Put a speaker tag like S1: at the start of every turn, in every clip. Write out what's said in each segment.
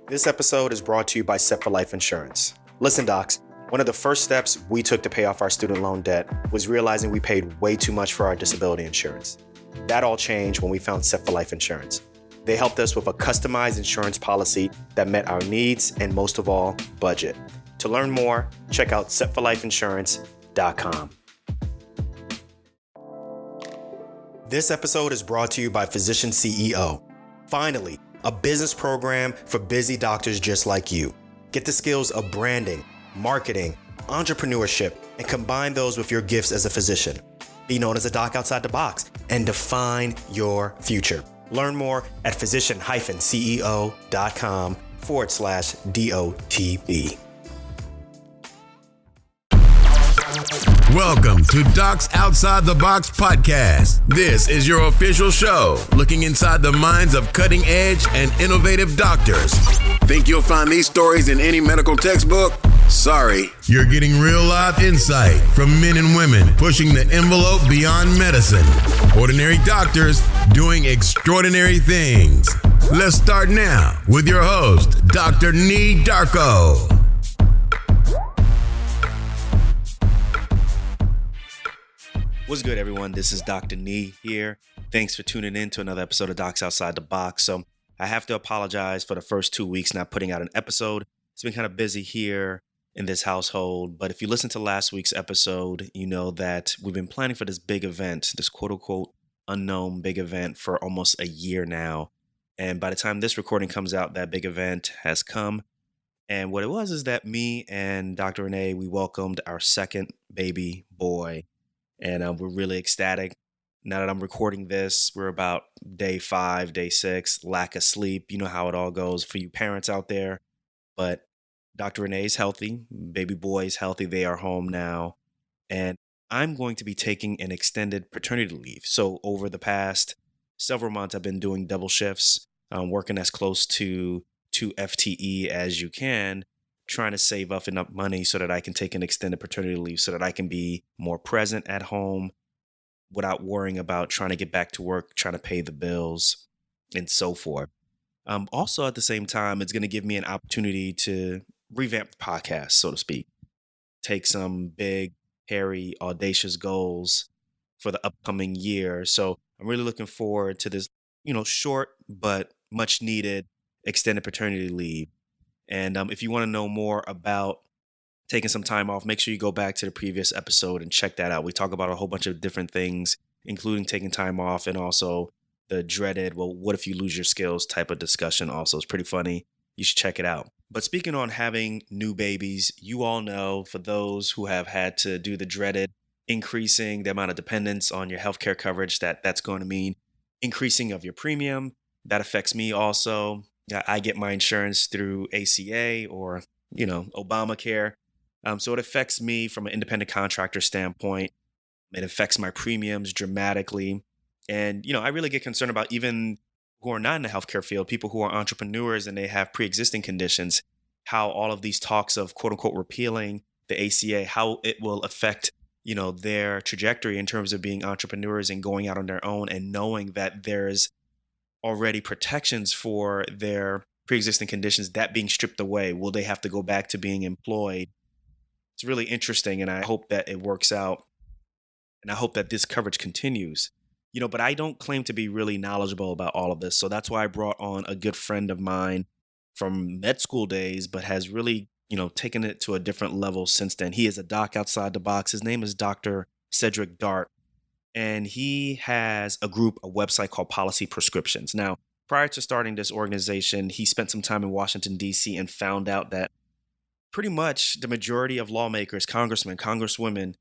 S1: This episode is brought to you by Set for Life Insurance. Listen, docs, one of the first steps we took to pay off our student loan debt was realizing we paid way too much for our disability insurance. That all changed when we found Set for Life Insurance. They helped us with a customized insurance policy that met our needs and, most of all, budget. To learn more, check out setforlifeinsurance.com. This episode is brought to you by Physician CEO. Finally, a business program for busy doctors just like you. Get the skills of branding, marketing, entrepreneurship, and combine those with your gifts as a physician. Be known as a doc outside the box and define your future. Learn more at physician-ceo.com/DOTB.
S2: Welcome to Docs Outside the Box podcast. This is your official show, looking inside the minds of cutting-edge and innovative doctors. Think you'll find these stories in any medical textbook? Sorry. You're getting real live insight from men and women pushing the envelope beyond medicine. Ordinary doctors doing extraordinary things. Let's start now with your host, Dr. Nee Darko.
S1: What's good, everyone? This is Dr. Nee here. Thanks for tuning in to another episode of Docs Outside the Box. So I have to apologize for the first 2 weeks not putting out an episode. It's been kind of busy here in this household. But if you listen to last week's episode, you know that we've been planning for this big event, this quote unquote unknown big event for almost a year now. And by the time this recording comes out, that big event has come. And what it was is that me and Dr. Renee, we welcomed our second baby boy. And we're really ecstatic. Now that I'm recording this, we're about day 5, day 6, lack of sleep. You know how it all goes for you parents out there. But Dr. Renee's healthy. Baby boy's healthy. They are home now. And I'm going to be taking an extended paternity leave. So over the past several months, I've been doing double shifts, working as close to 2 FTE as you can, trying to save up enough money so that I can take an extended paternity leave so that I can be more present at home without worrying about trying to get back to work, trying to pay the bills, and so forth. Also, at the same time, it's going to give me an opportunity to revamp the podcast, so to speak. Take some big, hairy, audacious goals for the upcoming year. So I'm really looking forward to this, short but much needed extended paternity leave. And if you want to know more about taking some time off, make sure you go back to the previous episode and check that out. We talk about a whole bunch of different things, including taking time off and also the dreaded, well, what if you lose your skills type of discussion also. It's pretty funny. You should check it out. But speaking on having new babies, you all know, for those who have had to do the dreaded increasing the amount of dependence on your healthcare coverage, that's going to mean increasing of your premium. That affects me also. I get my insurance through ACA or, Obamacare. So it affects me from an independent contractor standpoint. It affects my premiums dramatically. And, I really get concerned about even who are not in the healthcare field, people who are entrepreneurs and they have pre-existing conditions, how all of these talks of quote unquote repealing the ACA, how it will affect, their trajectory in terms of being entrepreneurs and going out on their own and knowing that there's already protections for their pre-existing conditions, that being stripped away. Will they have to go back to being employed? It's really interesting, and I hope that it works out, and I hope that this coverage continues. But I don't claim to be really knowledgeable about all of this, so that's why I brought on a good friend of mine from med school days, but has really, taken it to a different level since then. He is a doc outside the box. His name is Dr. Cedric Dart. And he has a website called Policy Prescriptions. Now, prior to starting this organization, he spent some time in Washington, D.C. and found out that pretty much the majority of lawmakers, congressmen, congresswomen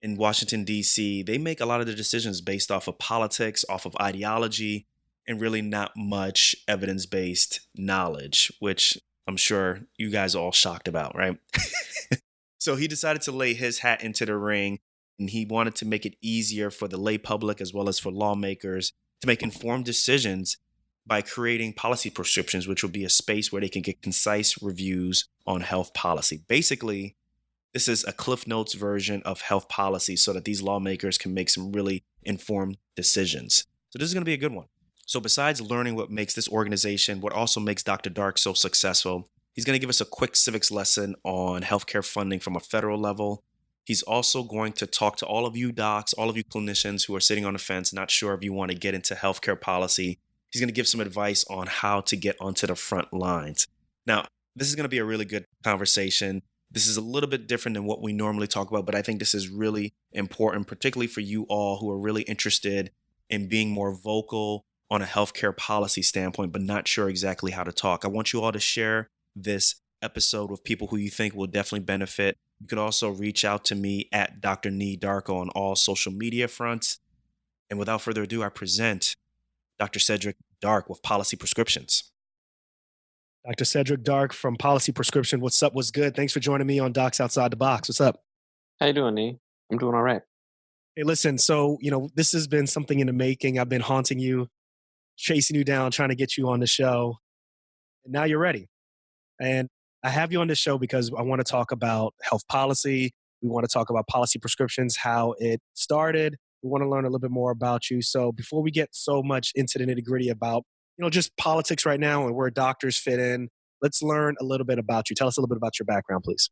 S1: in Washington, D.C., they make a lot of their decisions based off of politics, off of ideology, and really not much evidence-based knowledge, which I'm sure you guys are all shocked about, right? So he decided to lay his hat into the ring. And he wanted to make it easier for the lay public as well as for lawmakers to make informed decisions by creating policy prescriptions, which will be a space where they can get concise reviews on health policy. Basically, this is a Cliff Notes version of health policy so that these lawmakers can make some really informed decisions. So this is going to be a good one. So, besides learning what makes this organization, what also makes Dr. Dark so successful, he's going to give us a quick civics lesson on healthcare funding from a federal level. He's also going to talk to all of you docs, all of you clinicians who are sitting on the fence, not sure if you want to get into healthcare policy. He's going to give some advice on how to get onto the front lines. Now, this is going to be a really good conversation. This is a little bit different than what we normally talk about, but I think this is really important, particularly for you all who are really interested in being more vocal on a healthcare policy standpoint, but not sure exactly how to talk. I want you all to share this episode with people who you think will definitely benefit. You could also reach out to me at Dr. Nee Darko on all social media fronts. And without further ado, I present Dr. Cedric Dark with Policy Prescriptions.
S3: Dr. Cedric Dark from Policy Prescription. What's up? What's good? Thanks for joining me on Docs Outside the Box. What's up?
S4: How you doing, Nee? I'm doing all right.
S3: Hey, listen, so, this has been something in the making. I've been haunting you, chasing you down, trying to get you on the show. And now you're ready. And I have you on this show because I want to talk about health policy. We want to talk about policy prescriptions, how it started. We want to learn a little bit more about you. So before we get so much into the nitty gritty about, just politics right now and where doctors fit in, let's learn a little bit about you. Tell us a little bit about your background, please.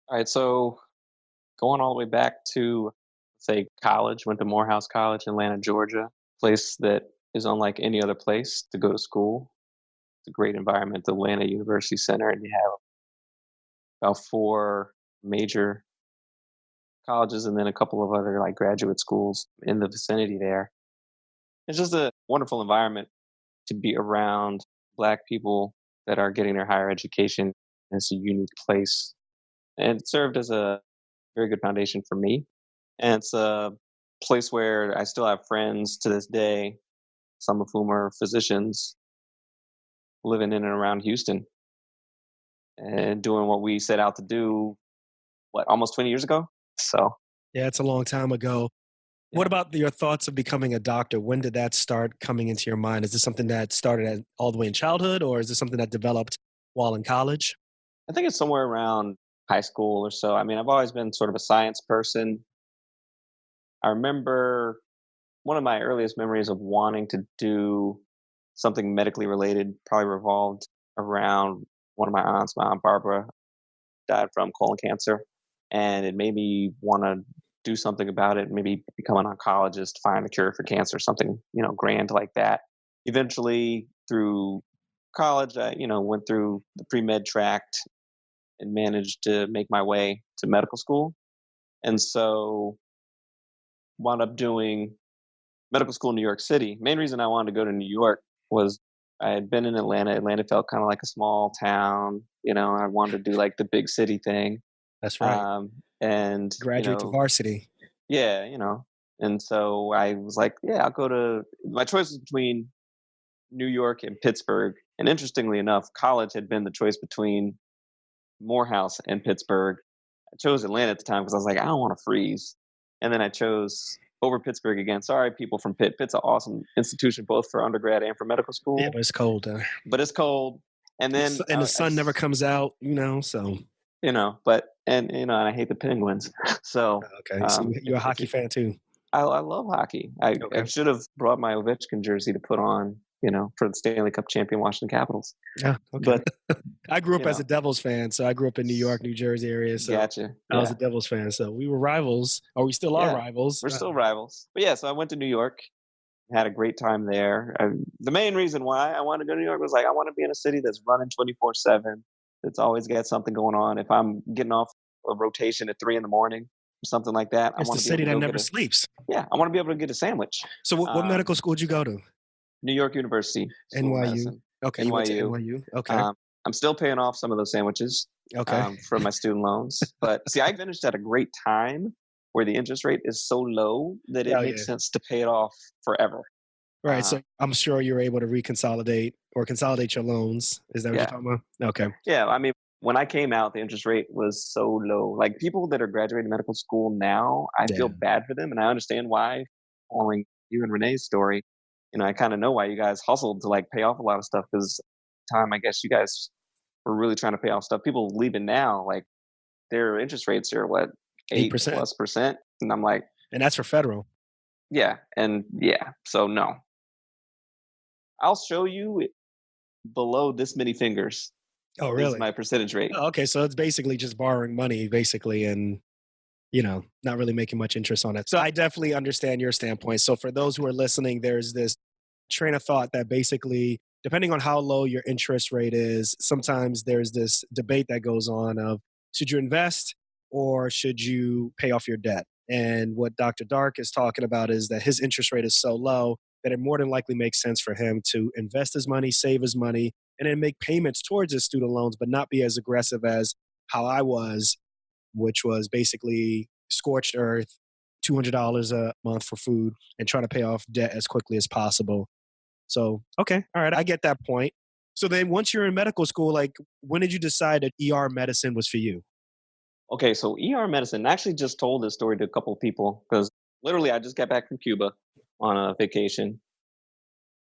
S4: All right, so going all the way back to, say, college, went to Morehouse College in Atlanta, Georgia, place that is unlike any other place to go to school. It's a great environment, the Atlanta University Center, and you have about 4 major colleges and then a couple of other like graduate schools in the vicinity there. It's just a wonderful environment to be around Black people that are getting their higher education. It's a unique place, and it served as a very good foundation for me. And it's a place where I still have friends to this day, some of whom are physicians living in and around Houston and doing what we set out to do, almost 20 years ago? So,
S3: Yeah, it's a long time ago. What
S4: yeah.
S3: about your thoughts of becoming a doctor? When did that start coming into your mind? Is this something that started all the way in childhood, or is this something that developed while in college?
S4: I think it's somewhere around high school or so. I mean, I've always been sort of a science person. I remember one of my earliest memories of wanting to do something medically related probably revolved around one of my aunts. My aunt Barbara died from colon cancer, and it made me want to do something about it, maybe become an oncologist, find a cure for cancer, something, grand like that. Eventually, through college, I, went through the pre-med tract and managed to make my way to medical school. And so wound up doing medical school in New York City. Main reason I wanted to go to New York was I had been in Atlanta. Atlanta felt kind of like a small town. I wanted to do like the big city thing.
S3: That's right.
S4: And
S3: Graduate to varsity.
S4: yeah, and so I was like, yeah, I'll go to. My choice was between New York and Pittsburgh. And interestingly enough, college had been the choice between Morehouse and Pittsburgh. I chose Atlanta at the time because I was like, I don't want to freeze. And then I chose over Pittsburgh again. Sorry, people from Pitt. Pitt's an awesome institution, both for undergrad and for medical school.
S3: Yeah, but it's cold.
S4: But it's cold. And then
S3: And the sun never comes out, so.
S4: But and I hate the Penguins. So
S3: Okay, so you're a hockey fan too.
S4: I love hockey. I should have brought my Ovechkin jersey to put on, for the Stanley Cup champion Washington Capitals.
S3: Yeah, okay.
S4: But
S3: I grew up as a Devils fan, so I grew up in New York, New Jersey area. So
S4: gotcha.
S3: I was a Devils fan, so we were rivals, or we still are rivals.
S4: We're still rivals. But yeah, so I went to New York, had a great time there. The main reason why I wanted to go to New York was like I want to be in a city that's running 24/7. That's always got something going on. If I'm getting off a rotation at 3 a.m. or something like that,
S3: it's the city that never sleeps.
S4: Yeah, I want to be able to get a sandwich.
S3: So what medical school did you go to?
S4: New York University.
S3: NYU. Okay,
S4: NYU.
S3: you went to NYU. Okay.
S4: I'm still paying off some of those sandwiches.
S3: Okay.
S4: From my student loans. But see, I finished at a great time where the interest rate is so low that it makes sense to pay it off forever.
S3: Right. So I'm sure you're able to consolidate your loans. Is that what you're talking about? Okay.
S4: Yeah. I mean, when I came out, the interest rate was so low. Like people that are graduating medical school now, I feel bad for them. And I understand why. Following you and Renee's story, I kind of know why you guys hustled to like pay off a lot of stuff because time, I guess you guys were really trying to pay off stuff. People leaving now, like their interest rates are what, 8%+. And I'm like,
S3: and that's for federal.
S4: Yeah. And yeah. So no. I'll show you below this many fingers
S3: Oh,
S4: is
S3: really?
S4: my percentage rate.
S3: Oh, okay. So it's basically just borrowing money, basically, and not really making much interest on it. So I definitely understand your standpoint. So for those who are listening, there's this train of thought that basically, depending on how low your interest rate is, sometimes there's this debate that goes on of should you invest or should you pay off your debt? And what Dr. Dark is talking about is that his interest rate is so low that it more than likely makes sense for him to invest his money, save his money, and then make payments towards his student loans, but not be as aggressive as how I was, which was basically scorched earth, $200 a month for food, and trying to pay off debt as quickly as possible. So, okay, all right, I get that point. So then once you're in medical school, like when did you decide that ER medicine was for you?
S4: Okay, so ER medicine. I actually just told this story to a couple of people because literally I just got back from Cuba on a vacation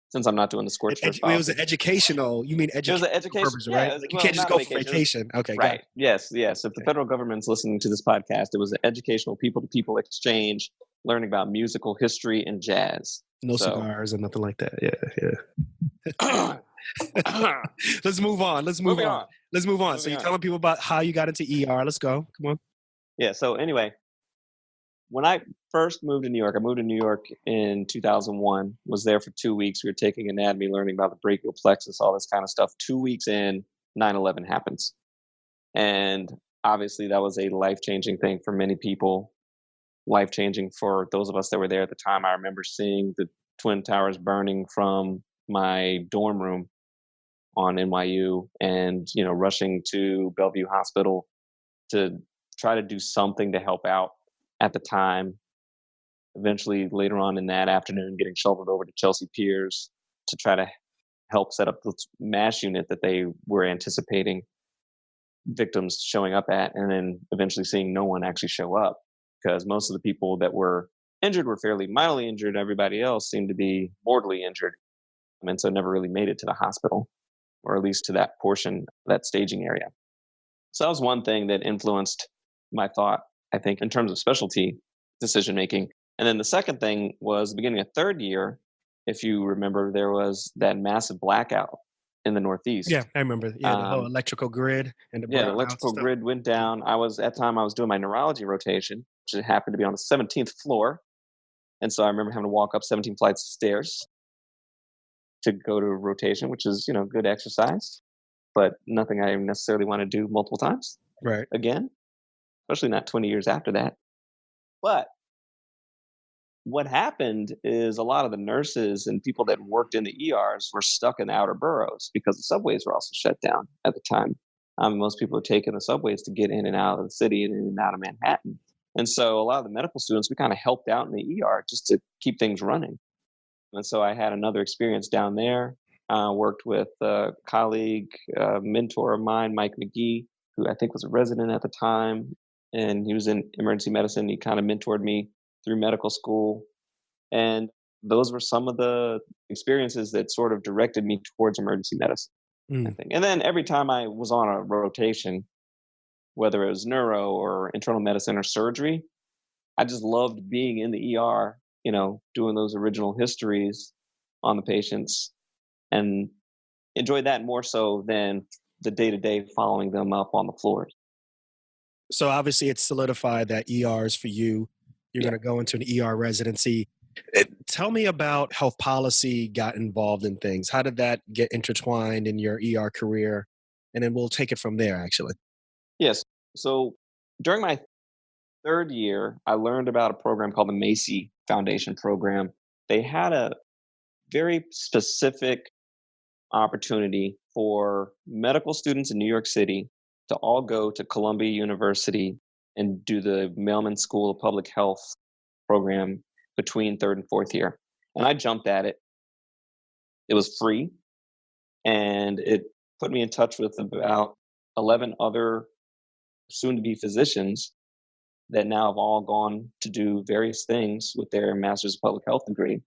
S4: since I'm not doing the scorched earth
S3: It was an
S4: policy.
S3: educational, you mean
S4: It was an
S3: educational
S4: education.
S3: purpose,
S4: Yeah,
S3: right?
S4: it was,
S3: Like you
S4: well,
S3: can't just
S4: not a
S3: go for
S4: vacation.
S3: vacation. Okay, got
S4: Right.
S3: it.
S4: Yes. Yes. If the
S3: Okay.
S4: federal government's listening to this podcast, it was an educational people to people exchange, learning about musical history and jazz.
S3: No
S4: So
S3: cigars and nothing like that. Yeah,
S4: moving
S3: yeah. Let's move on. Let's move on.
S4: on.
S3: Let's move on. So
S4: Moving
S3: you're
S4: on.
S3: telling people about how you got into ER. Let's go. Come on.
S4: Yeah. So anyway, when I first moved to New York, I moved to New York in 2001, was there for 2 weeks. We were taking anatomy, learning about the brachial plexus, all this kind of stuff. 2 weeks in, 9/11 happens. And obviously, that was a life changing thing for many people, life changing for those of us that were there at the time. I remember seeing the Twin Towers burning from my dorm room on NYU and, rushing to Bellevue Hospital to try to do something to help out at the time. Eventually, later on in that afternoon, getting shoveled over to Chelsea Piers to try to help set up this mass unit that they were anticipating victims showing up at, and then eventually seeing no one actually show up because most of the people that were injured were fairly mildly injured. Everybody else seemed to be mortally injured, and so never really made it to the hospital, or at least to that portion, that staging area. So that was one thing that influenced my thought, I think, in terms of specialty decision making. And then the second thing was the beginning of third year. If you remember, there was that massive blackout in the Northeast.
S3: Yeah, I remember. Yeah, the whole
S4: Um,
S3: electrical grid and the
S4: yeah, the
S3: brownouts and
S4: electrical
S3: stuff.
S4: grid went down. At the time I was doing my neurology rotation, which happened to be on the 17th floor. And so I remember having to walk up 17 flights of stairs to go to rotation, which is, good exercise, but nothing I necessarily want to do multiple times
S3: Right.
S4: again, especially not 20 years after that. But what happened is a lot of the nurses and people that worked in the ERs were stuck in the outer boroughs because the subways were also shut down at the time. Most people were taking the subways to get in and out of the city and in and out of Manhattan. And so a lot of the medical students, we kind of helped out in the ER just to keep things running. And so I had another experience down there. Worked with a colleague, mentor of mine, Mike McGee, who I think was a resident at the time. And he was in emergency medicine. He kind of mentored me through medical school. And those were some of the experiences that sort of directed me towards emergency medicine, I
S3: Mm.
S4: think. And then every time I was on a rotation, whether it was neuro or internal medicine or surgery, I just loved being in the ER, doing those original histories on the patients and enjoyed that more so than the day to day following them up on the floors.
S3: So obviously it's solidified that ER is for you. You're
S4: Yeah.
S3: going to go into an ER residency. Tell me about how policy got involved in things. How did that get intertwined in your ER career? And then we'll take it from there, actually.
S4: Yes. So during my third year, I learned about a program called the Macy Foundation Program. They had a very specific opportunity for medical students in New York City to all go to Columbia University and do the Mailman School of Public Health program between third and fourth year. And I jumped at it. It was free, and it put me in touch with about 11 other soon to be physicians that now have all gone to do various things with their master's of public health degree.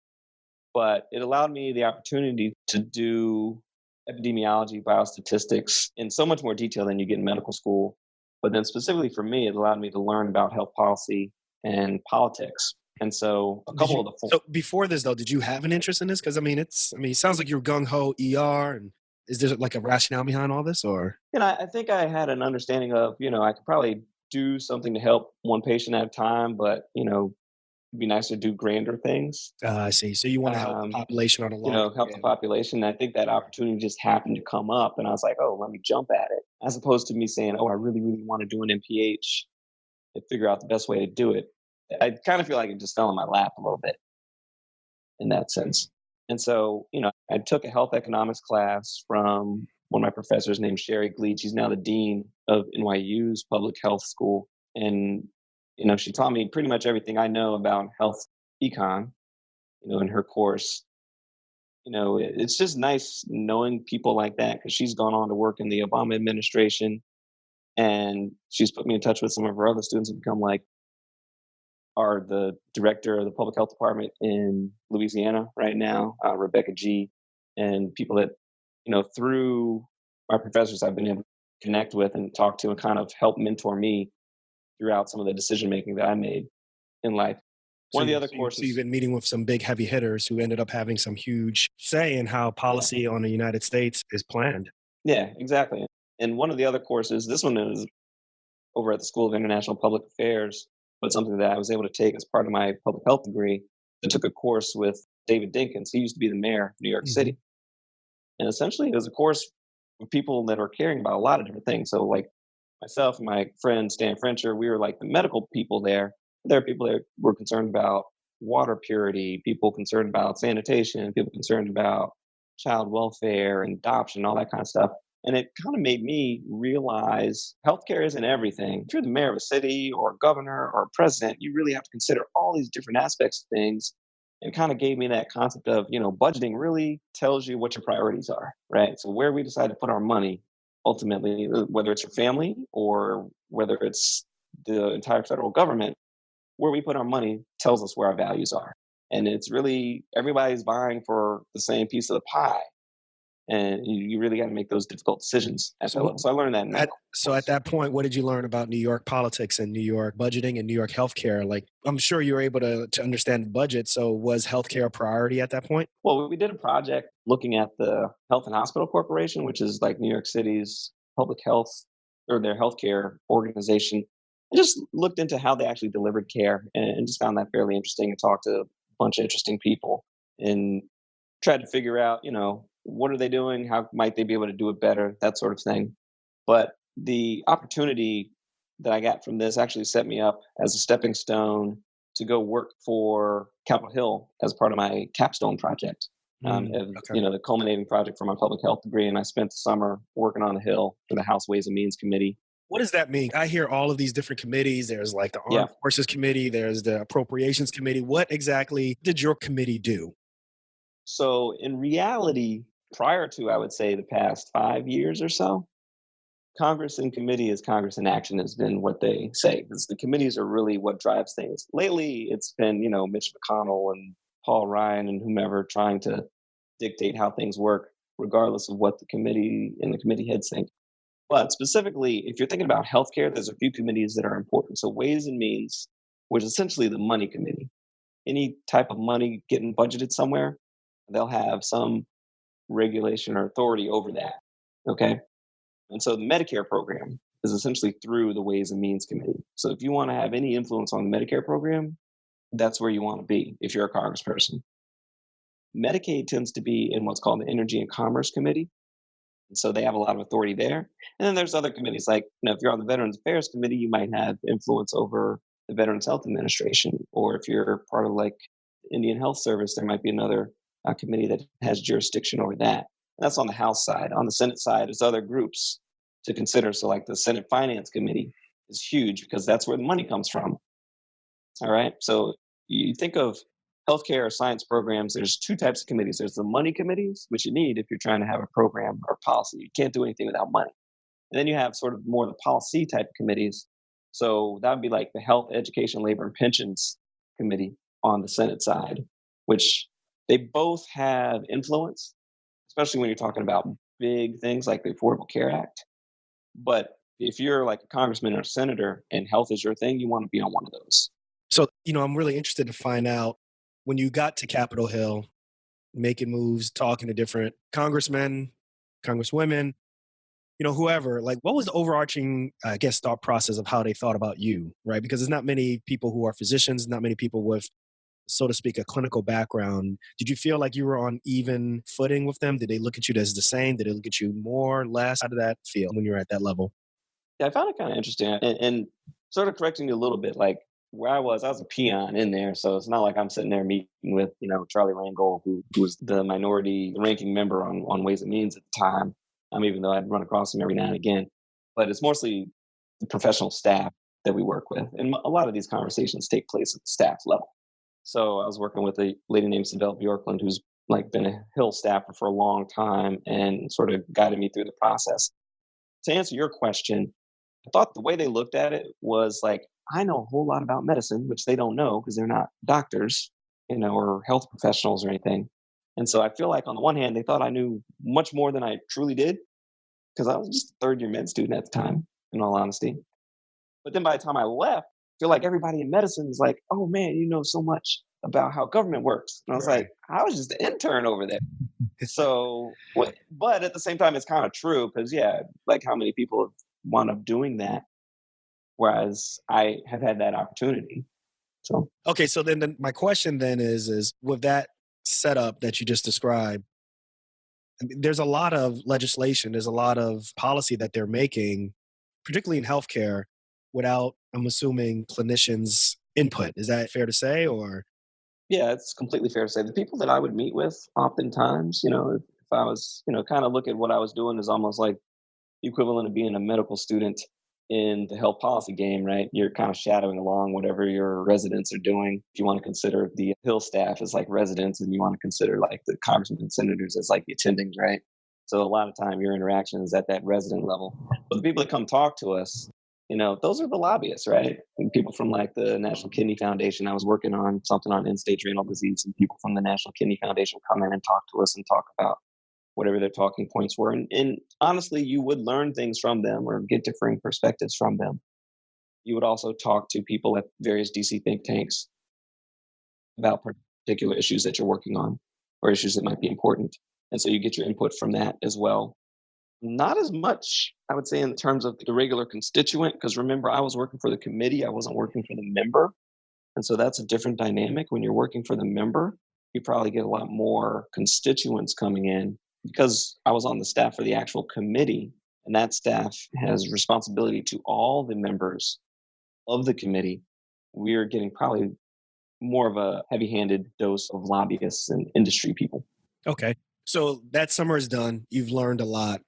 S4: But it allowed me the opportunity to do epidemiology, biostatistics in so much more detail than you get in medical school. But then specifically for me, it allowed me to learn about health policy and politics And so a
S3: Did
S4: couple
S3: you,
S4: of the
S3: so before this though, did you have an interest in this? Because it sounds like you're gung ho ER, and is there like a rationale behind all this, or?
S4: I think I had an understanding of, I could probably do something to help one patient at a time, but, it'd be nice to do grander things.
S3: I see. So you want to help the
S4: Um,
S3: population on a larger
S4: help the
S3: scale.
S4: population. And I think that opportunity just happened to come up, and I was like, oh, let me jump at it, as opposed to me saying, oh, I really, really want to do an MPH and figure out the best way to do it. I kind of feel like it just fell in my lap a little bit in that sense. And so, I took a health economics class from one of my professors named Sherry Gleed. She's now the dean of NYU's public health school. And, she taught me pretty much everything I know about health econ, in her course. It's just nice knowing people like that, because she's gone on to work in the Obama administration, and she's put me in touch with some of her other students who become like are the director of the public health department in Louisiana right now, Rebecca G, and people that, through my professors I've been able to connect with and talk to and kind of help mentor me throughout some of the decision making that I made in life. One of the other
S3: So you've
S4: courses,
S3: been meeting with some big heavy hitters who ended up having some huge say in how
S4: yeah,
S3: policy on the United States is planned.
S4: yeah, exactly. And one of the other courses, this one is over at the School of International Public Affairs, but something that I was able to take as part of my public health degree. I took a course with David Dinkins. He used to be the mayor of New York
S3: Mhm.
S4: City. And essentially, it was a course for people that are caring about a lot of different things. So, like myself and my friend Stan Frencher, we were like the medical people there. There are people that were concerned about water purity, people concerned about sanitation, people concerned about child welfare and adoption, all that kind of stuff. And it kind of made me realize healthcare isn't everything. If you're the mayor of a city or a governor or a president, you really have to consider all these different aspects of things. And kind of gave me that concept of, budgeting really tells you what your priorities are, right? So where we decide to put our money, ultimately, whether it's your family or whether it's the entire federal government, where we put our money tells us where our values are. And it's really everybody's vying for the same piece of the pie, and you really got to make those difficult decisions at
S3: So,
S4: that level. So I learned that in that
S3: at
S4: course.
S3: that point, what did you learn about New York politics and New York budgeting and New York healthcare? Like, I'm sure you were able to understand the budget. So, was healthcare a priority at that point?
S4: Well, we did a project looking at the Health and Hospital Corporation, which is like New York City's public health or their healthcare organization. And just looked into how they actually delivered care, and just found that fairly interesting, and talked to a bunch of interesting people and tried to figure out, what are they doing? How might they be able to do it better? That sort of thing. But the opportunity that I got from this actually set me up as a stepping stone to go work for Capitol Hill as part of my capstone project,
S3: Okay.
S4: the culminating project for my public health degree. And I spent the summer working on the Hill for the House Ways and Means Committee.
S3: What does that mean? I hear all of these different committees. There's like the
S4: Yeah.
S3: Armed Forces Committee, there's the Appropriations Committee. What exactly did your committee do?
S4: So in reality, prior to, I would say, the past 5 years or so, Congress in committee is Congress in action has been what they say. 'Cause the committees are really what drives things. Lately, it's been, Mitch McConnell and Paul Ryan and whomever trying to dictate how things work, regardless of what the committee and the committee heads think. But specifically, if you're thinking about healthcare, there's a few committees that are important. So Ways and Means, which is essentially the money committee. Any type of money getting budgeted somewhere, they'll have some regulation or authority over that. Okay. And so the Medicare program is essentially through the Ways and Means Committee. So if you want to have any influence on the Medicare program, that's where you want to be if you're a congressperson. Medicaid tends to be in what's called the Energy and Commerce Committee. And so they have a lot of authority there. And then there's other committees like, if you're on the Veterans Affairs Committee, you might have influence over the Veterans Health Administration. Or if you're part of like the Indian Health Service, there might be another committee that has jurisdiction over that. That's on the House side. On the Senate side, there's other groups to consider. So, like the Senate Finance Committee is huge because that's where the money comes from. All right. So, you think of healthcare or science programs, there's two types of committees. There's the money committees, which you need if you're trying to have a program or policy. You can't do anything without money. And then you have sort of more the policy type committees. So, that would be like the Health, Education, Labor, and Pensions Committee on the Senate side, which they both have influence, especially when you're talking about big things like the Affordable Care Act. But if you're like a congressman or a senator and health is your thing, you want to be on one of those.
S3: So I'm really interested to find out when you got to Capitol Hill, making moves, talking to different congressmen, congresswomen, whoever, like what was the overarching, I guess, thought process of how they thought about you, right? Because there's not many people who are physicians, not many people with, so to speak, a clinical background. Did you feel like you were on even footing with them? Did they look at you as the same? Did they look at you more, less? How did that feel when you were at that level?
S4: Yeah, I found it kind of interesting, and sort of correcting you a little bit. Like where I was a peon in there, so it's not like I'm sitting there meeting with Charlie Rangel, who was the minority ranking member on Ways and Means at the time. Even though I'd run across him every now and again, but it's mostly the professional staff that we work with, and a lot of these conversations take place at the staff level. So I was working with a lady named Sibel Bjorklund, who's like been a Hill staffer for a long time and sort of guided me through the process. To answer your question, I thought the way they looked at it was like, I know a whole lot about medicine, which they don't know because they're not doctors, or health professionals or anything. And so I feel like on the one hand, they thought I knew much more than I truly did because I was just a third year med student at the time, in all honesty. But then by the time I left, I feel like everybody in medicine is like, oh man, you know so much about how government works. And I was
S3: Right.
S4: like, I was just an intern over there. So, but at the same time, it's kind of true because, yeah, like how many people have wound up doing that, whereas I have had that opportunity. So,
S3: Okay, so then my question then is with that setup that you just described, I mean, there's a lot of legislation, there's a lot of policy that they're making, particularly in healthcare, without, I'm assuming, clinicians' input. Is that fair to say? Or
S4: yeah, it's completely fair to say the people that I would meet with oftentimes, if I was, kind of look at what I was doing as almost like the equivalent of being a medical student in the health policy game, right? You're kind of shadowing along whatever your residents are doing. If you want to consider the Hill staff as like residents, and you want to consider like the congressmen and senators as like the attendings, right? So a lot of time your interaction is at that resident level. But the people that come talk to us, those are the lobbyists, right? And people from like the National Kidney Foundation. I was working on something on end-stage renal disease, and people from the National Kidney Foundation come in and talk to us and talk about whatever their talking points were. And honestly, you would learn things from them or get differing perspectives from them. You would also talk to people at various DC think tanks about particular issues that you're working on or issues that might be important. And so you get your input from that as well. Not as much, I would say, in terms of the regular constituent, because remember, I was working for the committee, I wasn't working for the member. And so that's a different dynamic. When you're working for the member, you probably get a lot more constituents coming in because I was on the staff for the actual committee, and that staff has responsibility to all the members of the committee. We're getting probably more of a heavy handed dose of lobbyists and industry people.
S3: okay. So that summer is done. You've learned a lot.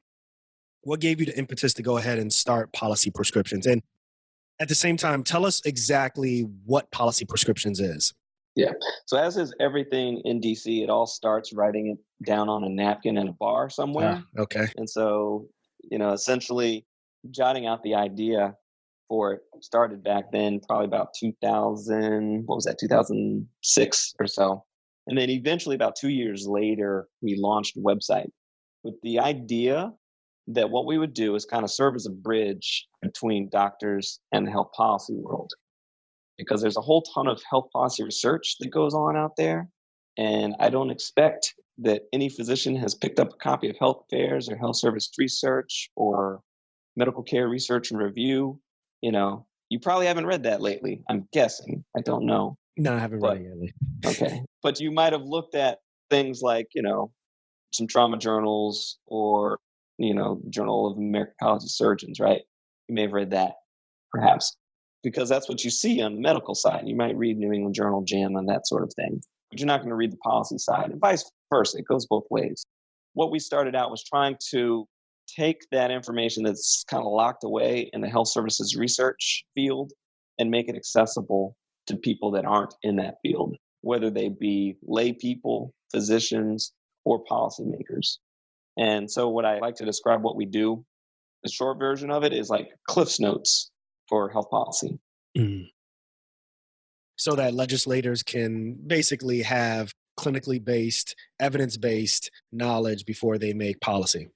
S3: What gave you the impetus to go ahead and start policy prescriptions? And at the same time, tell us exactly what policy prescriptions is.
S4: Yeah. So as is everything in DC, it all starts writing it down on a napkin in a bar somewhere.
S3: Okay.
S4: And so, essentially jotting out the idea for it started back then, probably about 2000, what was that, 2006 or so. And then eventually about 2 years later, we launched a website with the idea that what we would do is kind of serve as a bridge between doctors and the health policy world. Because there's a whole ton of health policy research that goes on out there. And I don't expect that any physician has picked up a copy of Health Affairs or Health Service Research or Medical Care Research and Review. You probably haven't read that lately. I'm guessing. I don't know.
S3: No, I haven't
S4: But
S3: read it yet.
S4: okay. But you might have looked at things like, some trauma journals or, Journal of American College of Surgeons, right? You may have read that, perhaps, because that's what you see on the medical side. You might read New England Journal, JAMA, and that sort of thing, but you're not going to read the policy side, and vice versa. It goes both ways. What we started out was trying to take that information that's kind of locked away in the health services research field and make it accessible to people that aren't in that field, whether they be lay people, physicians, or policymakers. And so what I like to describe what we do, the short version of it is like Cliff's Notes for health policy.
S3: Mm. So that legislators can basically have clinically based, evidence based knowledge before they make policy.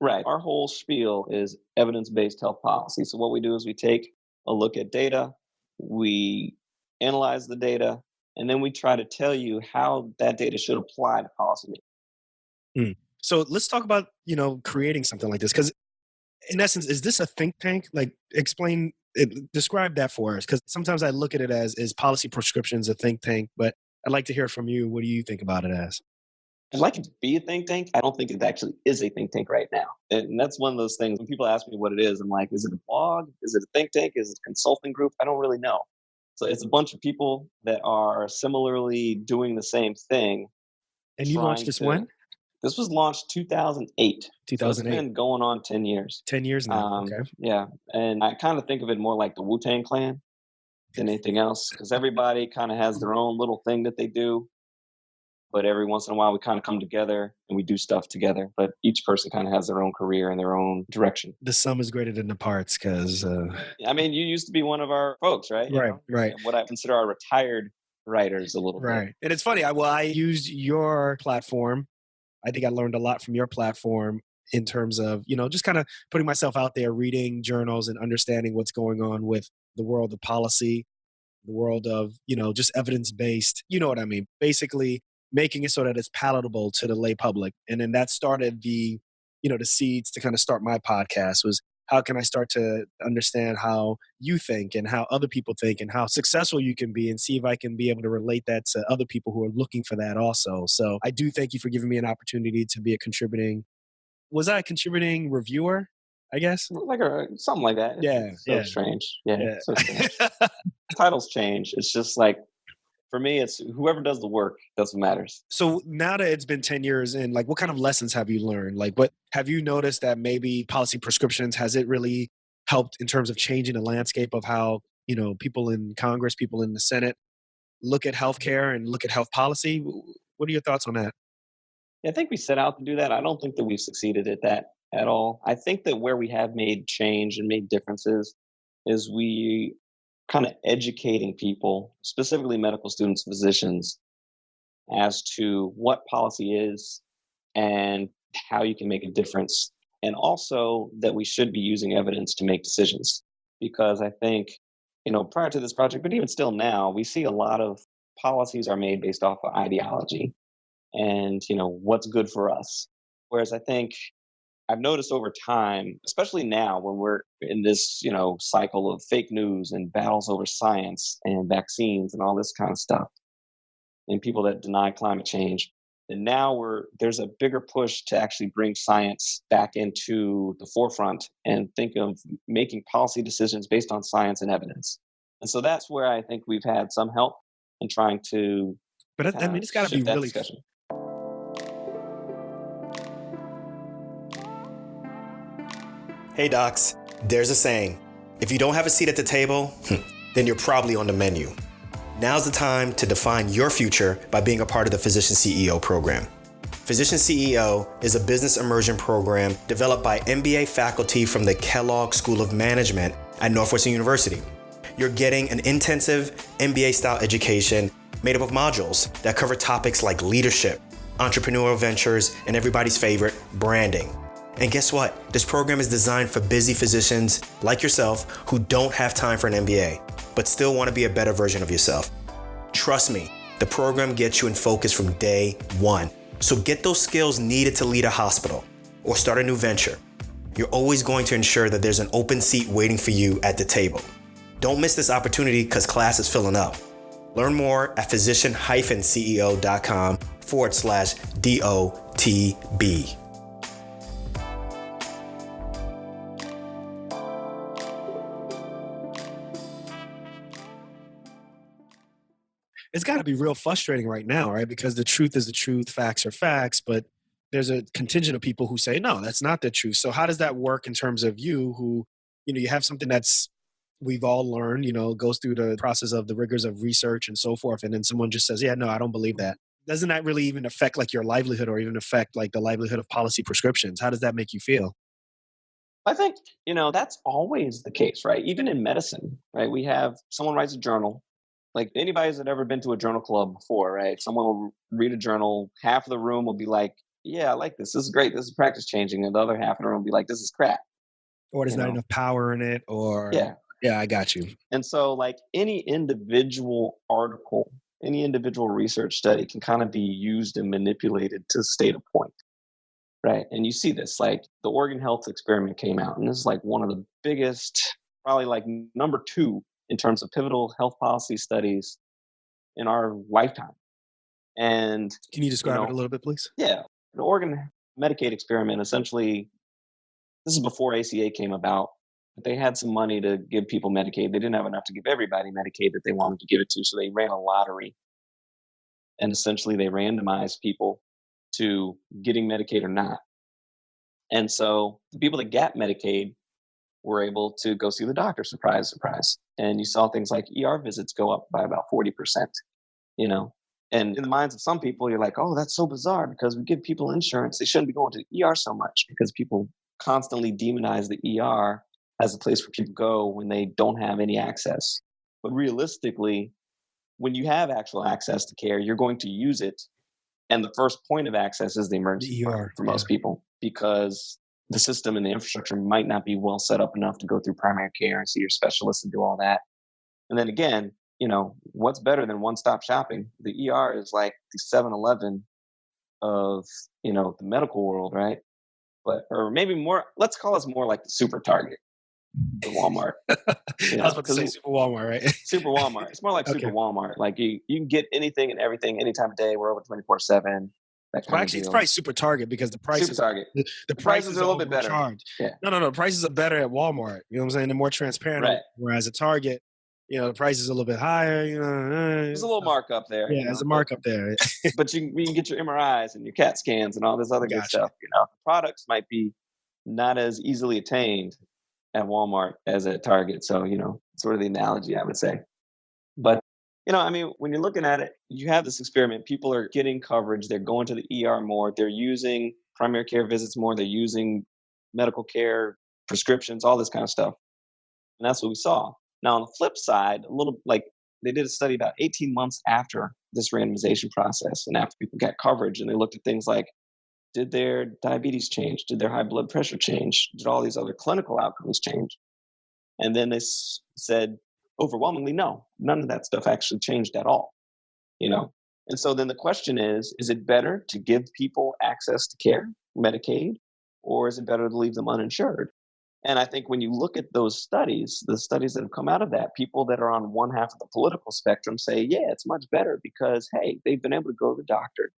S4: Right. Our whole spiel is evidence based health policy. So what we do is we take a look at data, we analyze the data, and then we try to tell you how that data should apply to policy.
S3: Hmm. So let's talk about, creating something like this. Because in essence, is this a think tank? Like, explain it, describe that for us. Because sometimes I look at it as, is policy prescriptions a think tank? But I'd like to hear from you. What do you think about it as?
S4: I'd like it to be a think tank. I don't think it actually is a think tank right now. And that's one of those things when people ask me what it is, I'm like, is it a blog? Is it a think tank? Is it a consulting group? I don't really know. So it's a bunch of people that are similarly doing the same thing.
S3: And you launched this when?
S4: This was launched 2008.
S3: 2008.
S4: So it's been going on 10 years.
S3: 10 years now. Okay.
S4: Yeah. And I kind of think of it more like the Wu-Tang Clan than anything else, because everybody kind of has their own little thing that they do. But every once in a while, we kind of come together and we do stuff together. But each person kind of has their own career and their own direction.
S3: The sum is greater than the parts, because...
S4: I mean, you used to be one of our folks, right?
S3: Right.
S4: What I consider our retired writers a little bit.
S3: Right. And it's funny. I used your platform. I think I learned a lot from your platform in terms of, just kind of putting myself out there, reading journals and understanding what's going on with the world of policy, the world of, just evidence-based, you know what I mean? Basically, making it so that it's palatable to the lay public. And then that started the seeds to kind of start my podcast was, how can I start to understand how you think and how other people think and how successful you can be, and see if I can be able to relate that to other people who are looking for that also. So I do thank you for giving me an opportunity to be was I a contributing reviewer, I guess?
S4: Like something like that.
S3: Yeah.
S4: It's so strange. Yeah. So strange. Titles change. It's just like, for me, it's whoever does the work, that's what matters.
S3: So now that it's been 10 years in, like, what kind of lessons have you learned? Like, what have you noticed that maybe policy prescriptions, has it really helped in terms of changing the landscape of how, people in Congress, people in the Senate look at healthcare and look at health policy? What are your thoughts on that?
S4: Yeah, I think we set out to do that. I don't think that we've succeeded at that at all. I think that where we have made change and made differences is we kind of educating people, specifically medical students, physicians, as to what policy is and how you can make a difference. And also that we should be using evidence to make decisions. Because I think, prior to this project, but even still now, we see a lot of policies are made based off of ideology and, what's good for us. Whereas I think I've noticed over time, especially now when we're in this, cycle of fake news and battles over science and vaccines and all this kind of stuff, and people that deny climate change. And now there's a bigger push to actually bring science back into the forefront and think of making policy decisions based on science and evidence. And so that's where I think we've had some help in trying to.
S3: But it's got to be really.
S4: Discussion.
S1: Hey docs, there's a saying, if you don't have a seat at the table, then you're probably on the menu. Now's the time to define your future by being a part of the Physician CEO program. Physician CEO is a business immersion program developed by MBA faculty from the Kellogg School of Management at Northwestern University. You're getting an intensive MBA-style education made up of modules that cover topics like leadership, entrepreneurial ventures, and everybody's favorite, branding. And guess what? This program is designed for busy physicians like yourself who don't have time for an MBA, but still want to be a better version of yourself. Trust me, the program gets you in focus from day one. So get those skills needed to lead a hospital or start a new venture. You're always going to ensure that there's an open seat waiting for you at the table. Don't miss this opportunity because class is filling up. Learn more at physician-ceo.com/DOTB.
S3: It's got to be real frustrating right now, right? Because the truth is the truth, facts are facts, but there's a contingent of people who say, no, that's not the truth. So how does that work in terms of you who, you have something that's, we've all learned, goes through the process of the rigors of research and so forth. And then someone just says, yeah, no, I don't believe that. Doesn't that really even affect like your livelihood or even affect like the livelihood of policy prescriptions? How does that make you feel?
S4: I think, that's always the case, right? Even in medicine, right? We have someone writes a journal. Like anybody that's ever been to a journal club before, right? Someone will read a journal. Half of the room will be like, yeah, I like this. This is great. This is practice changing. And the other half of the room will be like, this is crap.
S3: Or there's not enough power in it or.
S4: Yeah.
S3: Yeah, I got you.
S4: And so, like any individual article, any individual research study can kind of be used and manipulated to state a point, right? And you see this, like the Oregon Health experiment came out, and this is like one of the biggest, probably like number two in terms of pivotal health policy studies in our lifetime. And,
S3: Can you
S4: you
S3: describe it a
S4: know,
S3: little bit, please?
S4: yeah, the Oregon Medicaid experiment essentially, this is before ACA came about. But they had some money to give people Medicaid. They didn't have enough to give everybody Medicaid that they wanted to give it to. So they ran a lottery, and essentially they randomized people to getting Medicaid or not. And so the people that got Medicaid were able to go see the doctor, surprise, surprise. And you saw things like ER visits go up by about 40%, you know. And in the minds of some people, you're like, oh, that's so bizarre because we give people insurance. They shouldn't be going to the ER so much because people constantly demonize the ER as a place where people go when they don't have any access. But realistically, when you have actual access to care, you're going to use it. And the first point of access is the emergency
S3: The ER.
S4: for most people because the system and the infrastructure might not be well set up enough to go through primary care and see your specialist and do all that. And then again, what's better than one-stop shopping? The ER is like the 7-Eleven of, the medical world, right? Or maybe more, let's call us more like the super Target, the Walmart.
S3: I was about to say Super Walmart, right?
S4: Super Walmart. It's more like
S3: Okay.
S4: Super Walmart. Like you can get anything and everything any time of day. We're over 24/7. That kind
S3: Well,
S4: of
S3: actually, it's
S4: deal.
S3: probably Super Target because the
S4: Super
S3: prices
S4: Target.
S3: the
S4: prices are a little bit better.
S3: overcharged.
S4: Yeah.
S3: No. The prices are better at Walmart. You know what I'm saying? They're more transparent.
S4: Right.
S3: Whereas at Target, the price is a little bit higher.
S4: There's a little markup there.
S3: Yeah, there's a markup there.
S4: But you can get your MRIs and your CAT scans and all this other good
S3: Gotcha.
S4: stuff. Products might be not as easily attained at Walmart as at Target. So, sort of the analogy I would say. But, when you're looking at it, you have this experiment. People are getting coverage. They're going to the ER more. They're using primary care visits more. They're using medical care, prescriptions, all this kind of stuff. And that's what we saw. Now, on the flip side, a little like they did a study about 18 months after this randomization process and after people got coverage, and they looked at things like, did their diabetes change? Did their high blood pressure change? Did all these other clinical outcomes change? And then they said, overwhelmingly, no, none of that stuff actually changed at all. And so then the question is it better to give people access to care, Medicaid, or is it better to leave them uninsured? And I think when you look at those studies, the studies that have come out of that, people that are on one half of the political spectrum say, yeah, it's much better because, hey, they've been able to go to the doctor.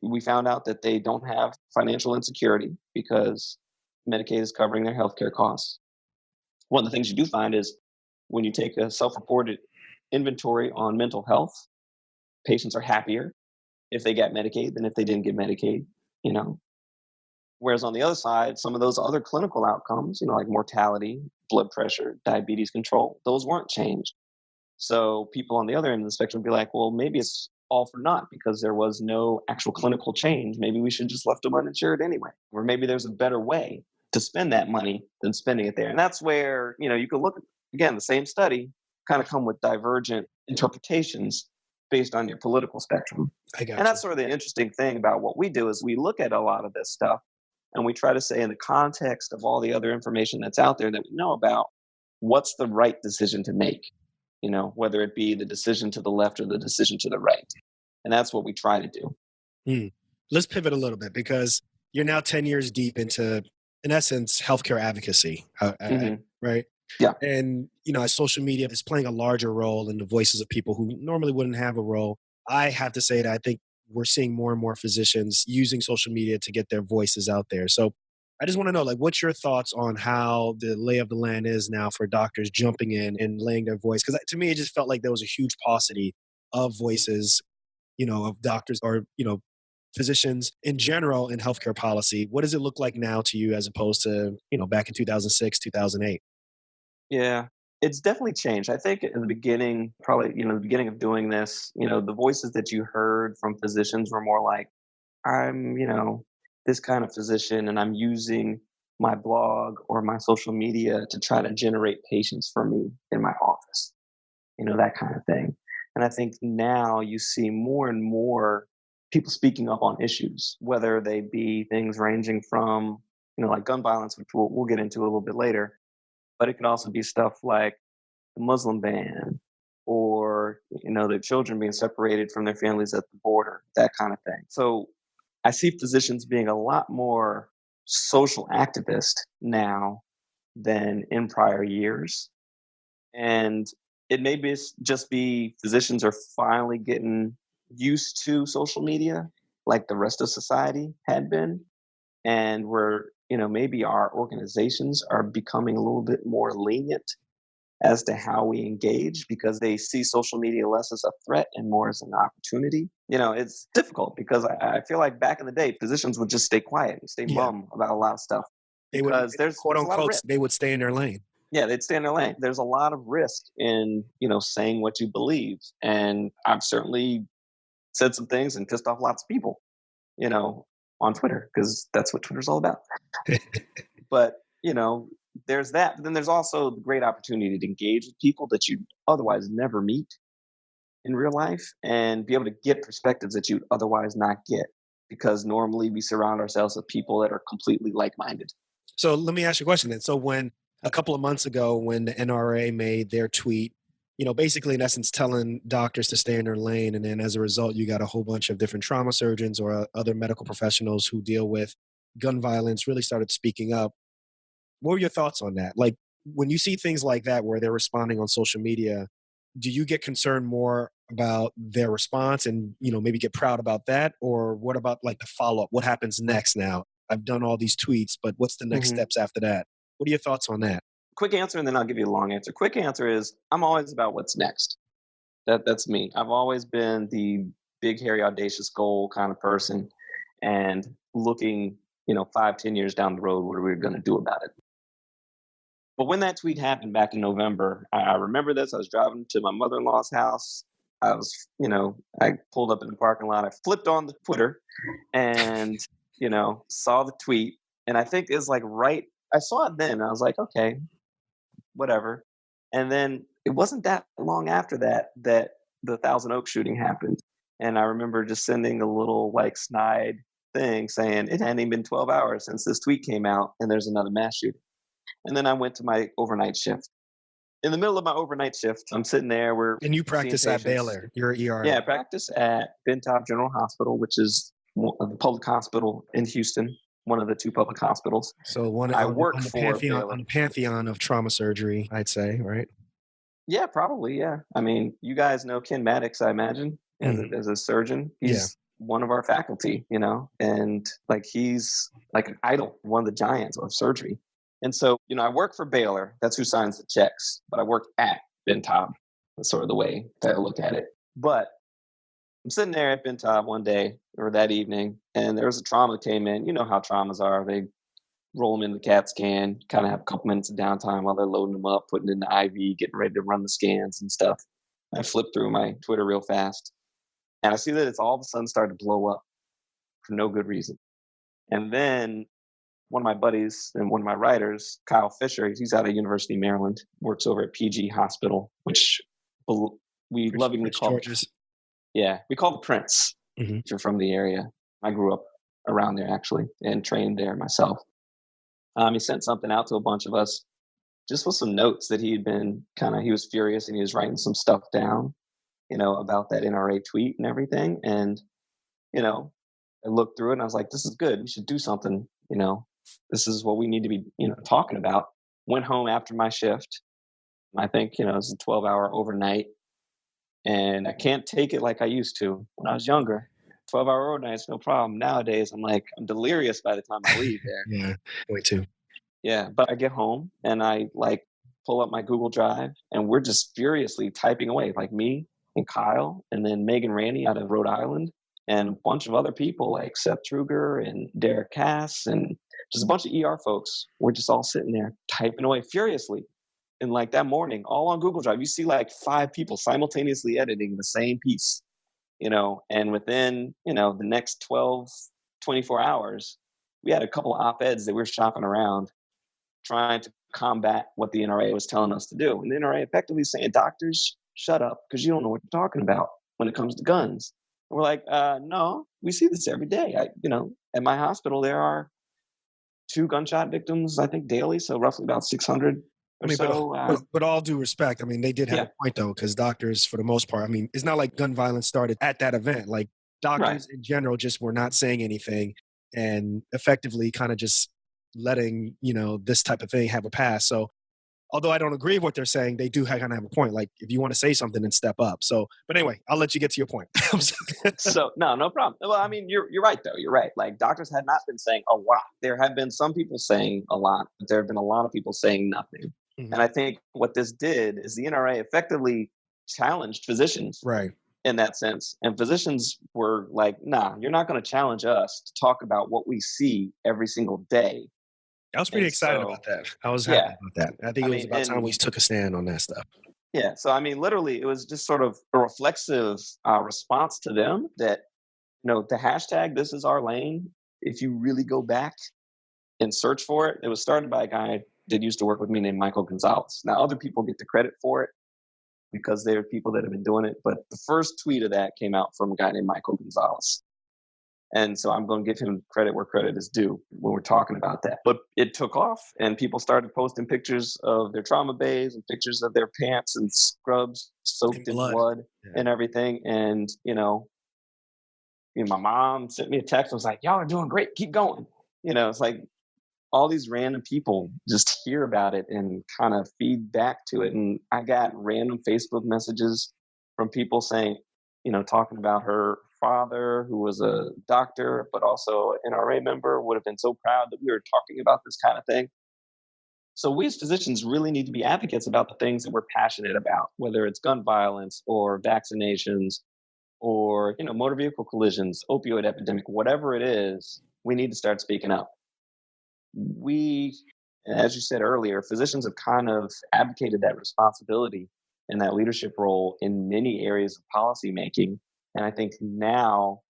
S4: We found out that they don't have financial insecurity because Medicaid is covering their healthcare costs. One of the things you do find is when you take a self-reported inventory on mental health, patients are happier if they get Medicaid than if they didn't get Medicaid, Whereas on the other side, some of those other clinical outcomes, like mortality, blood pressure, diabetes control, those weren't changed. So people on the other end of the spectrum would be like, well, maybe it's all for naught because there was no actual clinical change. Maybe we should just left them uninsured anyway. Or maybe there's a better way to spend that money than spending it there. And that's where, you could look at, again, the same study kind of come with divergent interpretations based on your political spectrum. And that's sort of the interesting thing about what we do is we look at a lot of this stuff and we try to say in the context of all the other information that's out there that we know about, what's the right decision to make, whether it be the decision to the left or the decision to the right. And that's what we try to do.
S3: Let's pivot a little bit because you're now 10 years deep into, in essence, healthcare advocacy, right?
S4: Yeah.
S3: And, as social media is playing a larger role in the voices of people who normally wouldn't have a role, I have to say that I think we're seeing more and more physicians using social media to get their voices out there. So I just want to know, what's your thoughts on how the lay of the land is now for doctors jumping in and laying their voice? Because to me, it just felt like there was a huge paucity of voices, of doctors or, physicians in general in healthcare policy. What does it look like now to you as opposed to, back in 2006, 2008?
S4: Yeah, it's definitely changed. I think in the beginning, probably, the beginning of doing this, the voices that you heard from physicians were more like, I'm, this kind of physician and I'm using my blog or my social media to try to generate patients for me in my office, that kind of thing. And I think now you see more and more people speaking up on issues, whether they be things ranging from, like gun violence, which we'll get into a little bit later, but it could also be stuff like the Muslim ban, or their children being separated from their families at the border, that kind of thing. So I see physicians being a lot more social activist now than in prior years. And it may just be physicians are finally getting used to social media like the rest of society had been. And maybe our organizations are becoming a little bit more lenient as to how we engage because they see social media less as a threat and more as an opportunity. It's difficult because I feel like back in the day, physicians would just stay quiet and stay
S3: Yeah.
S4: mum about a lot of stuff
S3: They would,
S4: because there's
S3: quote
S4: a lot of
S3: unquote,
S4: risk.
S3: they would stay in their lane.
S4: Yeah, they'd stay in their lane. There's a lot of risk in, saying what you believe. And I've certainly said some things and pissed off lots of people, on Twitter, because that's what Twitter's all about. But, there's that. But then there's also the great opportunity to engage with people that you otherwise never meet in real life and be able to get perspectives that you'd otherwise not get because normally we surround ourselves with people that are completely like-minded.
S3: So let me ask you a question then. So when a couple of months ago, when the NRA made their tweet, basically in essence telling doctors to stay in their lane, and then as a result, you got a whole bunch of different trauma surgeons or other medical professionals who deal with gun violence really started speaking up. What were your thoughts on that? Like when you see things like that where they're responding on social media, do you get concerned more about their response and maybe get proud about that, or what about like the follow-up? What happens next now? I've done all these tweets, but what's the next steps after that? What are your thoughts on that?
S4: Quick answer, and then I'll give you a long answer. Quick answer is I'm always about what's next. That's me. I've always been the big, hairy, audacious goal kind of person, and looking, 5-10 years down the road, what are we going to do about it? But when that tweet happened back in November, I remember this. I was driving to my mother-in-law's house. I was, I pulled up in the parking lot. I flipped on the Twitter and, saw the tweet. And I think it was like I saw it then. I was like, okay, whatever. And then it wasn't that long after that the Thousand Oaks shooting happened. And I remember just sending a little snide thing saying it hadn't even been 12 hours since this tweet came out and there's another mass shooting. And then I went to my overnight shift. In the middle of my overnight shift, I'm sitting there.
S3: And you practice at Baylor. You're ER.
S4: Yeah, I practice at Bentop General Hospital, which is the public hospital in Houston, one of the two public hospitals.
S3: So I work for on the pantheon of trauma surgery, I'd say, right?
S4: Yeah, probably. Yeah. I mean, you guys know Ken Maddox, I imagine, as a surgeon. He's one of our faculty, and he's like an idol, one of the giants of surgery. And so, I work for Baylor. That's who signs the checks. But I work at Bentop. That's sort of the way that I look at it. But I'm sitting there at Bentop one day or that evening, and there was a trauma that came in. You know how traumas are. They roll them in the CAT scan, kind of have a couple minutes of downtime while they're loading them up, putting in the IV, getting ready to run the scans and stuff. I flip through my Twitter real fast, and I see that it's all of a sudden started to blow up for no good reason. And then one of my buddies and one of my writers, Kyle Fisher, he's out of University of Maryland, works over at PG Hospital, which we lovingly call we call the Prince. If you're from the area. I grew up around there actually and trained there myself. He sent something out to a bunch of us just with some notes that he was furious and he was writing some stuff down, about that NRA tweet and everything. And, I looked through it and I was like, this is good. We should do something, this is what we need to be, talking about. Went home after my shift. I think, it was a 12-hour overnight. And I can't take it like I used to when I was younger. 12-hour overnights, no problem. Nowadays, I'm delirious by the time I leave there.
S3: Yeah, way too.
S4: Yeah, but I get home and I pull up my Google Drive and we're just furiously typing away, like me and Kyle and then Megan Randy out of Rhode Island and a bunch of other people like Seth Truger and Derek Cass and just a bunch of ER folks. We're just all sitting there typing away furiously. And that morning, all on Google Drive, you see 5 people simultaneously editing the same piece, and within, the next 12, 24 hours, we had a couple of op-eds that we were shopping around trying to combat what the NRA was telling us to do. And the NRA effectively saying, doctors, shut up, because you don't know what you're talking about when it comes to guns. And we're like, no, we see this every day. At my hospital, there are 2 gunshot victims, I think, daily. So roughly about 600
S3: I
S4: or
S3: mean,
S4: so.
S3: but all due respect, I mean, they did have
S4: Yeah,
S3: a point though, because doctors, for the most part, I mean, it's not like gun violence started at that event. Like
S4: right.
S3: doctors in general just were not saying anything and effectively kind of just letting this type of thing have a pass. So although I don't agree with what they're saying, they do kind of have a point. Like if you want to say something, then step up. So, but anyway, I'll let you get to your point.
S4: So no problem. Well, I mean, you're right though. You're right. Like doctors had not been saying a lot. There have been some people saying a lot, but there have been a lot of people saying nothing. And
S3: Mhm.
S4: I think what this did is the NRA effectively challenged physicians
S3: Right.
S4: in that sense. And physicians were like, nah, you're not going to challenge us to talk about what we see every single day.
S3: I was pretty
S4: And
S3: excited about
S4: so,
S3: that. I was happy
S4: yeah,
S3: about that. I think
S4: I
S3: it was
S4: mean,
S3: about time
S4: and
S3: we took a stand on that stuff.
S4: yeah, so I mean, literally, it was just sort of a reflexive response to them that, the hashtag, this is our lane. If you really go back and search for it, it was started by a guy that used to work with me named Michael Gonzalez. Now, other people get the credit for it because they're people that have been doing it. But the first tweet of that came out from a guy named Michael Gonzalez. And so I'm going to give him credit where credit is due when we're talking about that. But it took off, and people started posting pictures of their trauma bays and pictures of their pants and scrubs
S3: In
S4: soaked in
S3: blood.
S4: blood
S3: Yeah.
S4: and everything. And, my mom sent me a text and was like, y'all are doing great. Keep going. It's like all these random people just hear about it and kind of feed back to it. And I got random Facebook messages from people saying, talking about her father, who was a doctor, but also an NRA member, would have been so proud that we were talking about this kind of thing. So we as physicians really need to be advocates about the things that we're passionate about, whether it's gun violence or vaccinations or, motor vehicle collisions, opioid epidemic, whatever it is, we need to start speaking up. We, as you said earlier, physicians have kind of advocated that responsibility and that leadership role in many areas of policy making. And I think now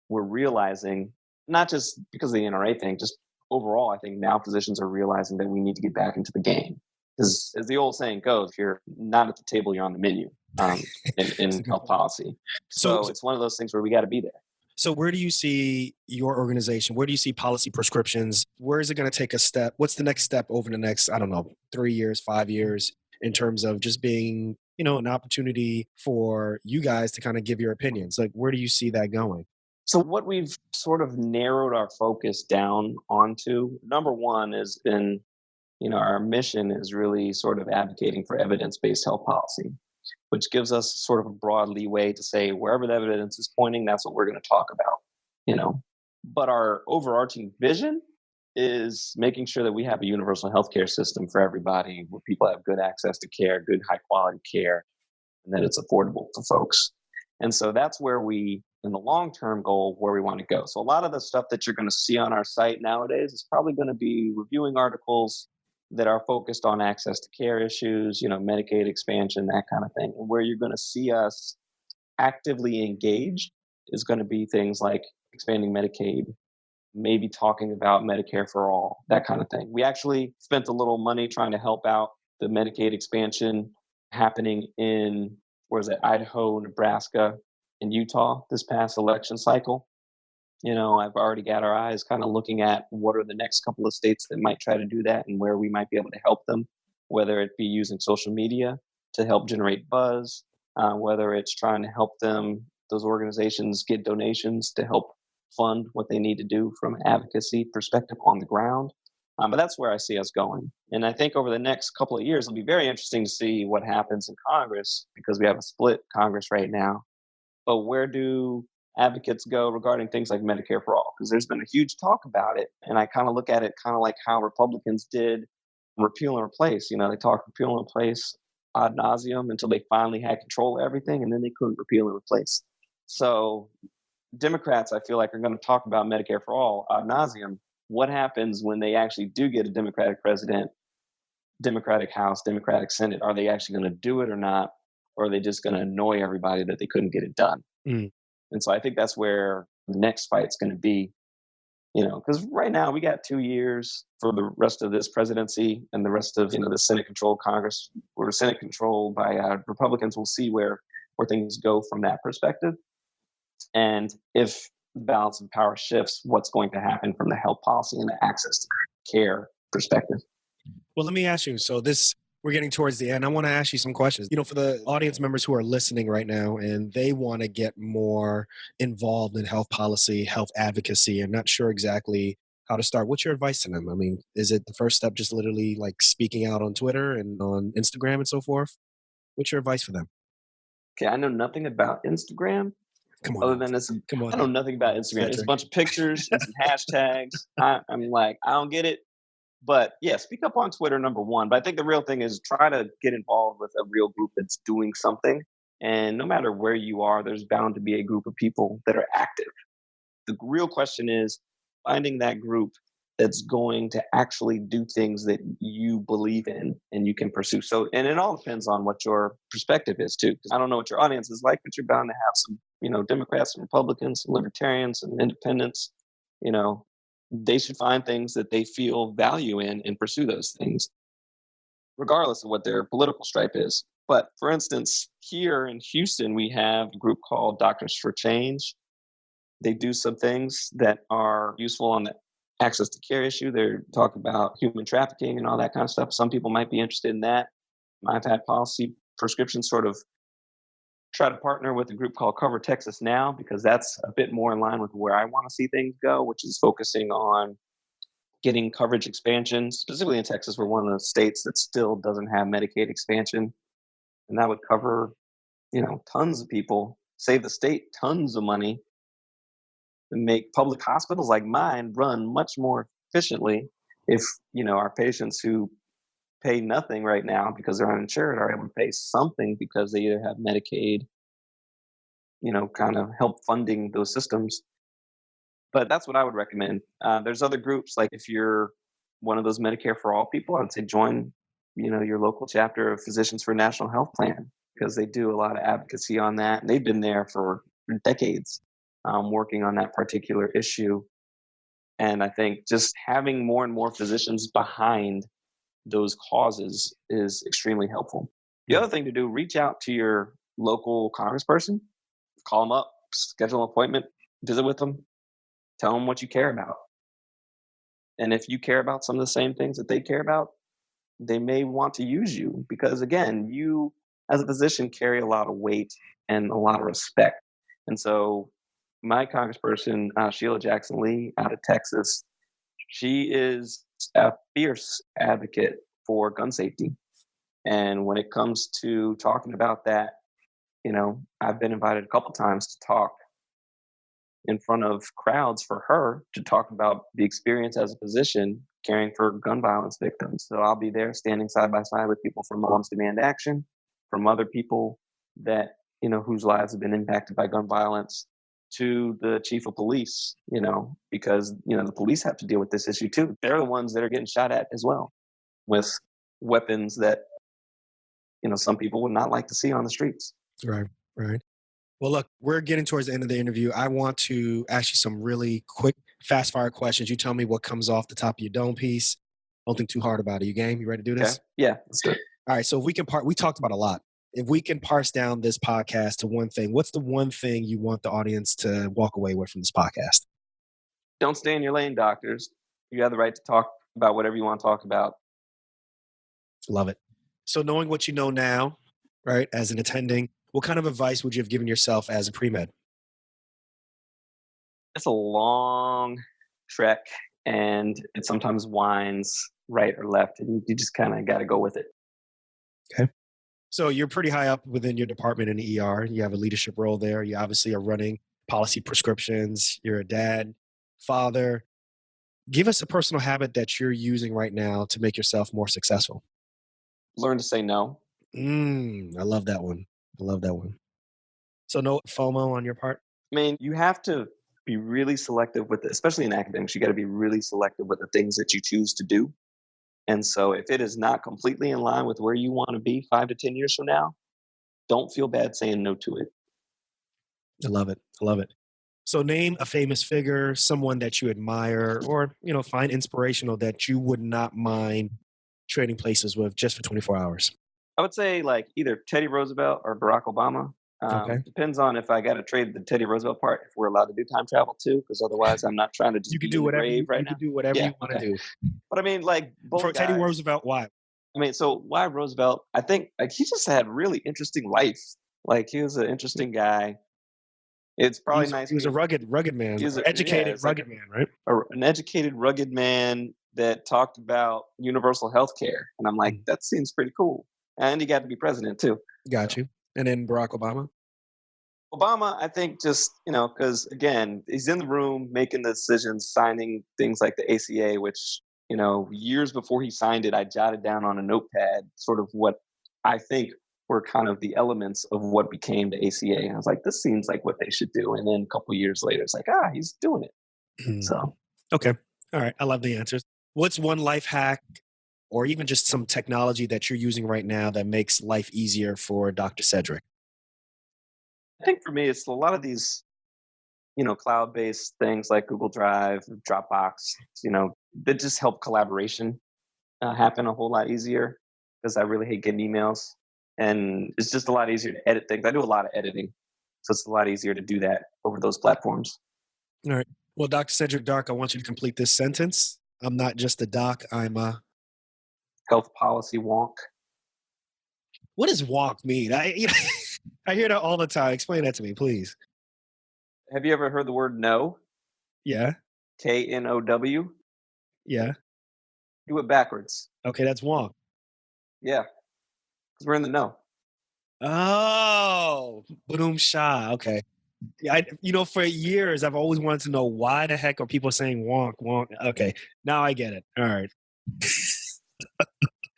S4: we're realizing, not just because of the NRA thing, just overall, I think now physicians are realizing that we need to get back into the game. Because as the old saying goes, if you're not at the table, you're on the menu
S3: That's a
S4: in
S3: good
S4: health
S3: point.
S4: policy.
S3: So,
S4: So it's one of those things where we got to be there.
S3: so where do you see your organization? Where do you see policy prescriptions? Where is it going to take a step? What's the next step over the next, I don't know, 3 years, 5 years, in terms of just being, an opportunity for you guys to kind of give your opinions? Like, where do you see that going?
S4: So what we've sort of narrowed our focus down onto, number one, has been, our mission is really sort of advocating for evidence-based health policy, which gives us sort of a broad leeway to say wherever the evidence is pointing, that's what we're going to talk about. But our overarching vision is making sure that we have a universal healthcare system for everybody, where people have good access to care, good high quality care, and that it's affordable to folks. And so that's where we, in the long term goal, where we want to go. So a lot of the stuff that you're going to see on our site nowadays is probably going to be reviewing articles that are focused on access to care issues, Medicaid expansion, that kind of thing. And where you're going to see us actively engaged is going to be things like expanding Medicaid, maybe talking about Medicare for all, that kind of thing. We actually spent a little money trying to help out the Medicaid expansion happening in, Idaho, Nebraska, and Utah this past election cycle. I've already got our eyes kind of looking at what are the next couple of states that might try to do that and where we might be able to help them, whether it be using social media to help generate buzz, whether it's trying to help those organizations get donations to help fund what they need to do from an advocacy perspective on the ground. But that's where I see us going. And I think over the next couple of years, it'll be very interesting to see what happens in Congress, because we have a split Congress right now. But where do advocates go regarding things like Medicare for all? Because there's been a huge talk about it. And I kind of look at it kind of like how Republicans did repeal and replace. They talked repeal and replace ad nauseum until they finally had control of everything, and then they couldn't repeal and replace. So Democrats, I feel like, are going to talk about Medicare for all ad nauseum. What happens when they actually do get a Democratic president, Democratic House, Democratic Senate? Are they actually going to do it or not? Or are they just going to annoy everybody that they couldn't get it done?
S3: Mm.
S4: And so I think that's where the next fight's going to be, because right now we got 2 years for the rest of this presidency and the rest of, the Senate controlled Congress, or Senate controlled by Republicans. We'll see where things go from that perspective. And if the balance of power shifts, what's going to happen from the health policy and the access to care perspective.
S3: Well, let me ask you. So this We're getting towards the end. I want to ask you some questions. For the audience members who are listening right now and they want to get more involved in health policy, health advocacy, and not sure exactly how to start, what's your advice to them? I mean, is it the first step just literally like speaking out on Twitter and on Instagram and so forth? What's your advice for them?
S4: Okay, I know nothing about Instagram
S3: Come on
S4: other
S3: now.
S4: than this.
S3: Come on
S4: I know
S3: now.
S4: nothing about Instagram. It's a
S3: Cedric.
S4: bunch of pictures and some hashtags. I'm like, I don't get it. But yeah, speak up on Twitter, number one. But I think the real thing is try to get involved with a real group that's doing something. And no matter where you are, there's bound to be a group of people that are active. The real question is finding that group that's going to actually do things that you believe in and you can pursue. So, and it all depends on what your perspective is too. 'Cause I don't know what your audience is like, but you're bound to have some, Democrats, some Republicans, some libertarians, some independents. You know, they should find things that they feel value in and pursue those things, regardless of what their political stripe is. But for instance, here in Houston, we have a group called Doctors for Change. They do some things that are useful on the access to care issue. They talk about human trafficking and all that kind of stuff. Some people might be interested in that. I've had policy prescriptions sort of try to partner with a group called Cover Texas Now, because that's a bit more in line with where I want to see things go, which is focusing on getting coverage expansion, specifically in Texas. We're one of the states that still doesn't have Medicaid expansion. And that would cover, tons of people, save the state tons of money, and make public hospitals like mine run much more efficiently if, our patients who pay nothing right now because they're uninsured are able to pay something because they either have Medicaid, kind of help funding those systems. But that's what I would recommend. There's other groups, like if you're one of those Medicare for All people, I'd say join, your local chapter of Physicians for a National Health Plan, because they do a lot of advocacy on that. And they've been there for decades working on that particular issue. And I think just having more and more physicians behind those causes is extremely helpful. The other thing to do, reach out to your local congressperson, call them up, schedule an appointment, visit with them, tell them what you care about. And if you care about some of the same things that they care about, they may want to use you because, again, you as a physician carry a lot of weight and a lot of respect. And so my congressperson, Sheila Jackson Lee out of Texas, she is a fierce advocate for gun safety. And when it comes to talking about that, I've been invited a couple times to talk in front of crowds for her to talk about the experience as a physician caring for gun violence victims. So I'll be there standing side by side with people from Moms Demand Action, from other people that, whose lives have been impacted by gun violence, to the chief of police, because, the police have to deal with this issue too. They're the ones that are getting shot at as well with weapons that, some people would not like to see on the streets.
S3: Right, right. Well, look, we're getting towards the end of the interview. I want to ask you some really quick, fast fire questions. You tell me what comes off the top of your dome piece. Don't think too hard about it. You game? You ready to do this?
S4: Okay. Yeah, let's do it.
S3: All right. So if we can we talked about a lot. If we can parse down this podcast to one thing, what's the one thing you want the audience to walk away with from this podcast?
S4: Don't stay in your lane, doctors. You have the right to talk about whatever you want to talk about.
S3: Love it. So knowing what you know now, right, as an attending, what kind of advice would you have given yourself as a pre-med?
S4: It's a long trek, and it sometimes winds right or left, and you just kind of got to go with it.
S3: Okay. So you're pretty high up within your department in the ER. You have a leadership role there. You obviously are running policy prescriptions. You're a dad, father. Give us a personal habit that you're using right now to make yourself more successful.
S4: Learn to say no.
S3: I love that one. I love that one. So no FOMO on your part?
S4: I mean, you have to be really selective with it, especially in academics. You got to be really selective with the things that you choose to do. And so if it is not completely in line with where you want to be 5 to 10 years from now, don't feel bad saying no to it.
S3: I love it. I love it. So name a famous figure, someone that you admire or, find inspirational that you would not mind trading places with just for 24 hours.
S4: I would say like either Teddy Roosevelt or Barack Obama.
S3: Okay.
S4: Depends on if I got to trade the Teddy Roosevelt part, if we're allowed to do time travel too, because otherwise I'm not trying to just
S3: You can
S4: be
S3: do
S4: in the
S3: whatever
S4: grave
S3: you
S4: right now.
S3: can do whatever you want to do.
S4: But I mean, like both
S3: For
S4: guys.
S3: Teddy Roosevelt, why?
S4: I mean, so why Roosevelt? I think like he just had really interesting life. Like he was an interesting guy. It's probably nice
S3: He was a
S4: being
S3: rugged man,
S4: he was
S3: or
S4: a, yeah,
S3: educated
S4: it's like
S3: rugged man, right?
S4: an educated, rugged man that talked about universal health care. And I'm like,
S3: Mm,
S4: that seems pretty cool. And he got to be president too.
S3: got
S4: So
S3: you. And then Barack Obama.
S4: Obama, I think just, because again, he's in the room making the decisions, signing things like the ACA, which, years before he signed it, I jotted down on a notepad sort of what I think were kind of the elements of what became the ACA. And I was like, this seems like what they should do. And then a couple years later, it's like, he's doing it.
S3: Mm,
S4: So
S3: okay. All right. I love the answers. What's one life hack or even just some technology that you're using right now that makes life easier for Dr. Cedric?
S4: I think for me, it's a lot of these, cloud-based things like Google Drive, Dropbox, that just help collaboration happen a whole lot easier because I really hate getting emails. And it's just a lot easier to edit things. I do a lot of editing. So it's a lot easier to do that over those platforms.
S3: All right. Well, Dr. Cedric Dark, I want you to complete this sentence. I'm not just a doc. I'm a.
S4: Health policy wonk.
S3: What does walk mean? I hear that all the time. Explain that to me, please.
S4: Have you ever heard the word no?
S3: Yeah.
S4: KNOW?
S3: Yeah.
S4: Do it backwards.
S3: Okay. That's wonk.
S4: Yeah. Because we're in the no.
S3: Oh, boom, sha. Okay. Yeah, for years I've always wanted to know why the heck are people saying wonk, wonk. Okay, now I get it. All right.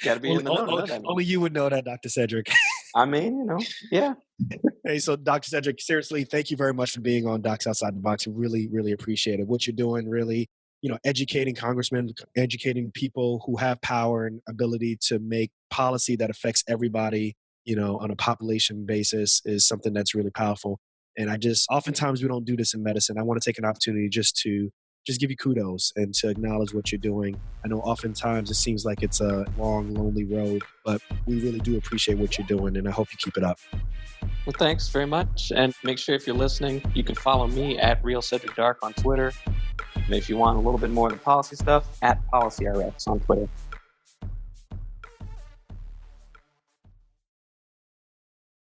S4: Got to be in the no to know that.
S3: Only you would know that, Dr. Cedric.
S4: I mean, yeah.
S3: Hey, so Dr. Cedric, seriously, thank you very much for being on Docs Outside the Box. Really, really appreciate it. What you're doing, really, educating congressmen, educating people who have power and ability to make policy that affects everybody, on a population basis is something that's really powerful. And oftentimes we don't do this in medicine. I want to take an opportunity just give you kudos and to acknowledge what you're doing. I know oftentimes it seems like it's a long, lonely road, but we really do appreciate what you're doing, and I hope you keep it up.
S4: Well, thanks very much. And make sure if you're listening, you can follow me at Real Cedric Dark on Twitter. And if you want a little bit more of the policy stuff, at PolicyRx on Twitter.